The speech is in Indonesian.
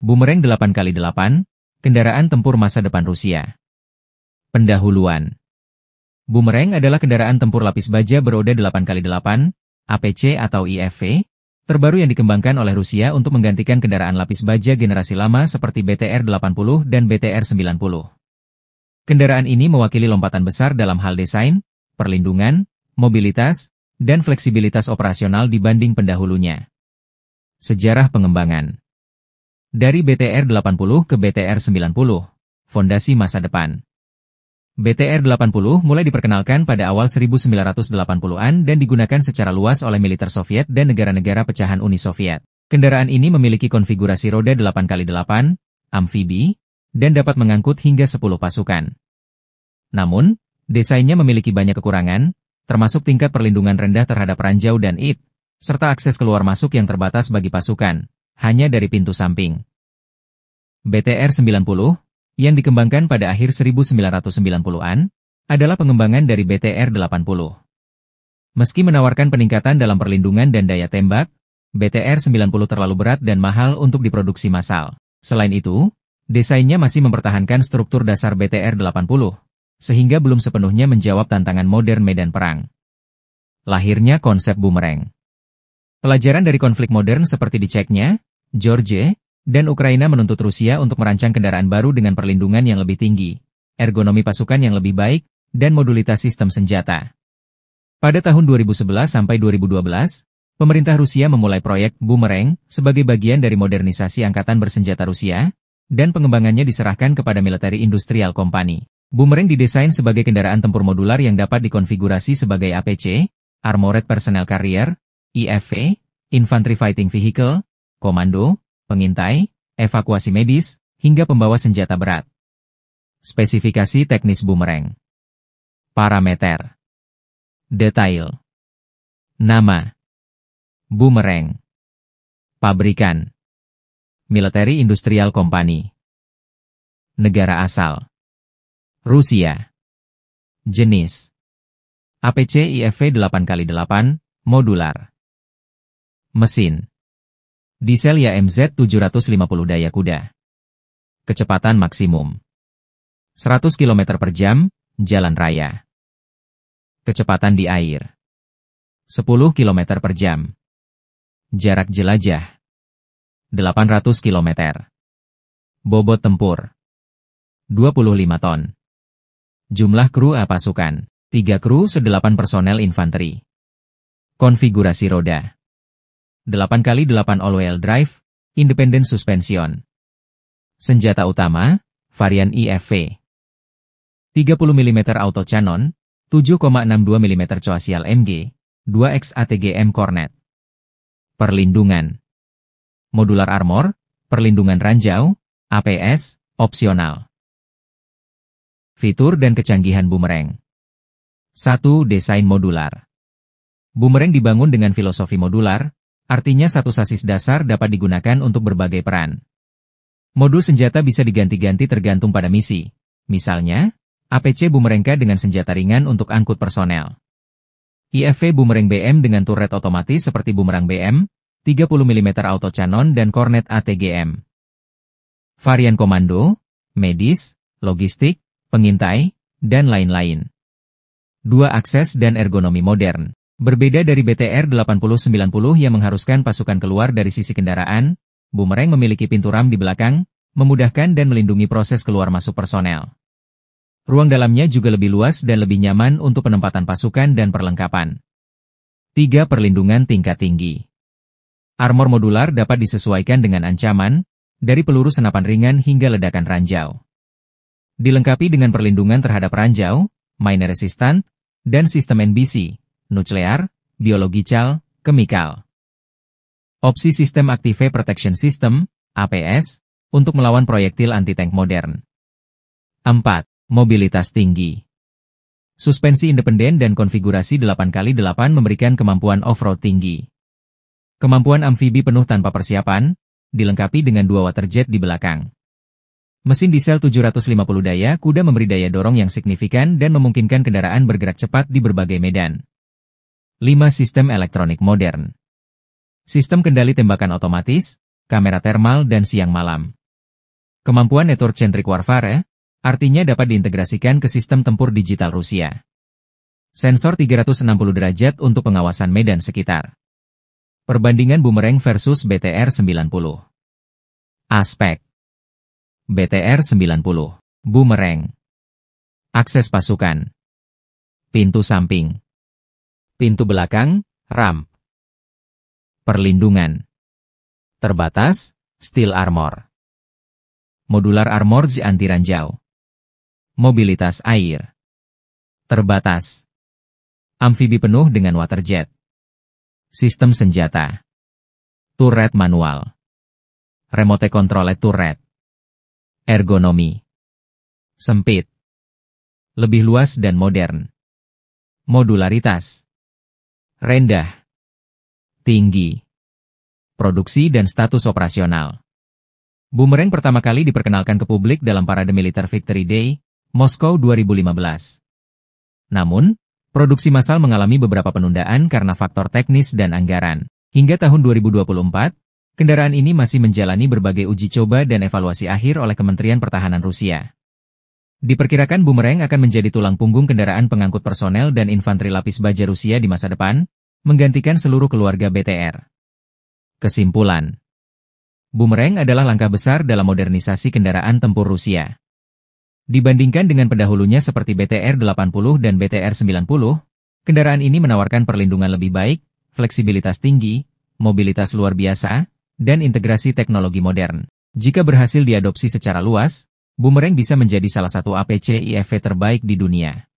Boomerang 8x8, kendaraan tempur masa depan Rusia. Pendahuluan. Boomerang adalah kendaraan tempur lapis baja beroda 8x8, APC atau IFV, terbaru yang dikembangkan oleh Rusia untuk menggantikan kendaraan lapis baja generasi lama seperti BTR-80 dan BTR-90. Kendaraan ini mewakili lompatan besar dalam hal desain, perlindungan, mobilitas, dan fleksibilitas operasional dibanding pendahulunya. Sejarah pengembangan. Dari BTR-80 ke BTR-90, fondasi masa depan. BTR-80 mulai diperkenalkan pada awal 1980-an dan digunakan secara luas oleh militer Soviet dan negara-negara pecahan Uni Soviet. Kendaraan ini memiliki konfigurasi roda 8x8, amfibi, dan dapat mengangkut hingga 10 pasukan. Namun, desainnya memiliki banyak kekurangan, termasuk tingkat perlindungan rendah terhadap ranjau dan IT, serta akses keluar masuk yang terbatas bagi pasukan, hanya dari pintu samping. BTR-90, yang dikembangkan pada akhir 1990-an, adalah pengembangan dari BTR-80. Meski menawarkan peningkatan dalam perlindungan dan daya tembak, BTR-90 terlalu berat dan mahal untuk diproduksi massal. Selain itu, desainnya masih mempertahankan struktur dasar BTR-80, sehingga belum sepenuhnya menjawab tantangan modern medan perang. Lahirnya konsep Boomerang. Pelajaran dari konflik modern seperti di Chechnya, Georgia, dan Ukraina menuntut Rusia untuk merancang kendaraan baru dengan perlindungan yang lebih tinggi, ergonomi pasukan yang lebih baik, dan modulitas sistem senjata. Pada tahun 2011 sampai 2012, pemerintah Rusia memulai proyek Boomerang sebagai bagian dari modernisasi angkatan bersenjata Rusia, dan pengembangannya diserahkan kepada Military Industrial Company. Boomerang didesain sebagai kendaraan tempur modular yang dapat dikonfigurasi sebagai APC, Armored Personnel Carrier, IFV, Infantry Fighting Vehicle, komando, pengintai, evakuasi medis, hingga pembawa senjata berat. Spesifikasi teknis Boomerang. Parameter. Detail. Nama. Boomerang. Pabrikan. Military Industrial Company. Negara asal. Rusia. Jenis. APC IFV 8x8, modular. Mesin. Diesel YMZ 750 daya kuda. Kecepatan maksimum 100 km per jam, jalan raya. Kecepatan di air 10 km per jam. Jarak jelajah 800 km. Bobot tempur 25 ton. Jumlah kru pasukan 3 kru se-8 personel infanteri. Konfigurasi roda 8x8 all-wheel drive, independent suspension. Senjata utama, varian IFV. 30 mm auto cannon, 7,62 mm coaxial MG, 2X ATGM Cornet. Perlindungan. Modular armor, perlindungan ranjau, APS, opsional. Fitur dan kecanggihan Boomerang. 1. Desain modular. Boomerang dibangun dengan filosofi modular, artinya satu sasis dasar dapat digunakan untuk berbagai peran. Modul senjata bisa diganti-ganti tergantung pada misi. Misalnya, APC Boomerang K dengan senjata ringan untuk angkut personel. IFV Boomerang BM dengan turret otomatis seperti Boomerang BM, 30 mm auto cannon dan Cornet ATGM. Varian komando, medis, logistik, pengintai, dan lain-lain. 2. Akses dan ergonomi modern. Berbeda dari BTR-80-90 yang mengharuskan pasukan keluar dari sisi kendaraan, Boomerang memiliki pintu ram di belakang, memudahkan dan melindungi proses keluar masuk personel. Ruang dalamnya juga lebih luas dan lebih nyaman untuk penempatan pasukan dan perlengkapan. 3. Perlindungan tingkat tinggi. Armor modular dapat disesuaikan dengan ancaman, dari peluru senapan ringan hingga ledakan ranjau. Dilengkapi dengan perlindungan terhadap ranjau, mine resistant, dan sistem NBC. Nuklear, biological, kemikal. Opsi Sistem Active Protection System, APS, untuk melawan proyektil anti-tank modern. 4. Mobilitas tinggi. Suspensi independen dan konfigurasi 8x8 memberikan kemampuan off-road tinggi. Kemampuan amfibi penuh tanpa persiapan, dilengkapi dengan 2 waterjet di belakang. Mesin diesel 750 daya kuda memberi daya dorong yang signifikan dan memungkinkan kendaraan bergerak cepat di berbagai medan. 5. Sistem elektronik modern. Sistem kendali tembakan otomatis, kamera termal dan siang malam. Kemampuan network-centric warfare, artinya dapat diintegrasikan ke sistem tempur digital Rusia. Sensor 360 derajat untuk pengawasan medan sekitar. Perbandingan Boomerang versus BTR-90. Aspek BTR-90 Boomerang. Akses pasukan. Pintu samping. Pintu belakang, ramp. Perlindungan. Terbatas, steel armor. Modular armor anti ranjau. Mobilitas air. Terbatas. Amfibi penuh dengan waterjet. Sistem senjata. Turret manual. Remote controlled turret. Ergonomi. Sempit. Lebih luas dan modern. Modularitas. Rendah. Tinggi. Produksi dan status operasional. Boomerang pertama kali diperkenalkan ke publik dalam Parade Militer Victory Day, Moskow 2015. Namun, produksi massal mengalami beberapa penundaan karena faktor teknis dan anggaran. Hingga tahun 2024, kendaraan ini masih menjalani berbagai uji coba dan evaluasi akhir oleh Kementerian Pertahanan Rusia. Diperkirakan Boomerang akan menjadi tulang punggung kendaraan pengangkut personel dan infanteri lapis baja Rusia di masa depan, menggantikan seluruh keluarga BTR. Kesimpulan: Boomerang adalah langkah besar dalam modernisasi kendaraan tempur Rusia. Dibandingkan dengan pendahulunya seperti BTR-80 dan BTR-90, kendaraan ini menawarkan perlindungan lebih baik, fleksibilitas tinggi, mobilitas luar biasa, dan integrasi teknologi modern. Jika berhasil diadopsi secara luas, Boomerang bisa menjadi salah satu APC IFV terbaik di dunia.